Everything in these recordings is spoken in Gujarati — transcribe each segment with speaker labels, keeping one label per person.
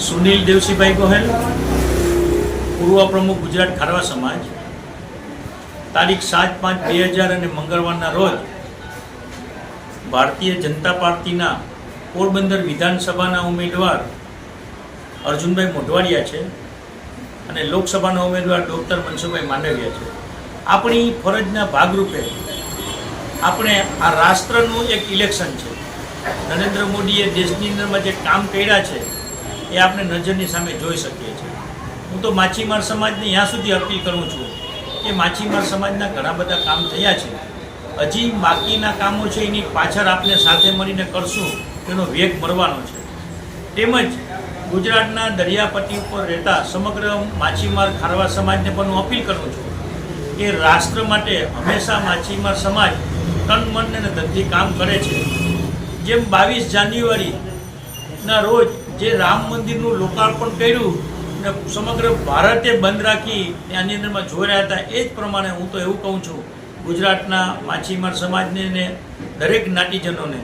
Speaker 1: સુનિલ દેવસીભાઈ ગોહેલ, પૂર્વ પ્રમુખ ગુજરાત ખારવા સમાજ, તારીખ 7/5/2000 અને મંગળવારના રોજ ભારતીય જનતા પાર્ટીના પોરબંદર વિધાનસભાના ઉમેદવાર અર્જુનભાઈ મોઢવાડિયા છે અને લોકસભાના ઉમેદવાર ડૉક્ટર મનસુખભાઈ માંડવિયા છે. આપણી ફરજના ભાગરૂપે આપણે આ રાષ્ટ્રનું એક ઇલેક્શન છે. નરેન્દ્ર મોદીએ દેશની અંદરમાં જે કામ કર્યા છે એ આપણે નજરની સામે જોઈ શકીએ છીએ. હું તો માછીમાર સમાજને ત્યાં સુધી અપીલ કરું છું કે માછીમાર સમાજના ઘણા બધા કામ થયા છે, હજી બાકીના કામો છે એની પાછળ આપણે સાથે મળીને કરશું તેનો વેગ મળવાનો છે. તેમજ ગુજરાતના દરિયાપટ્ટી ઉપર રહેતા સમગ્ર માછીમાર ખારવા સમાજને પણ હું અપીલ કરું છું કે રાષ્ટ્ર માટે હંમેશા માછીમાર સમાજ તન મન અને ધનથી કામ કરે છે. જેમ 22 જાન્યુઆરીના રોજ જે રામ મંદિરનું લોકાર્પણ કર્યું અને સમગ્ર ભારતે બંધ રાખી ત્યાંની અંદરમાં જોઈ રહ્યા હતા, એ જ પ્રમાણે હું તો એવું કહું છું ગુજરાતના માછીમાર સમાજને ને દરેક જ્ઞાતિજનોને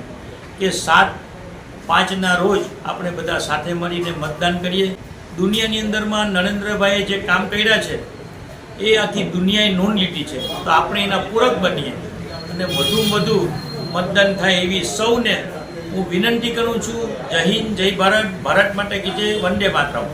Speaker 1: કે 7/5ના રોજ આપણે બધા સાથે મળીને મતદાન કરીએ. દુનિયાની અંદરમાં નરેન્દ્રભાઈએ જે કામ કર્યા છે એ આખી દુનિયાએ નોંધ લીધી છે, તો આપણે એના પૂરક બનીએ અને વધુમાં વધુ મતદાન થાય એવી સૌને હું વિનંતી કરું છું. જય હિન્દ, જય ભારત, ભારત માટે કી જય, વંદે માતરમ.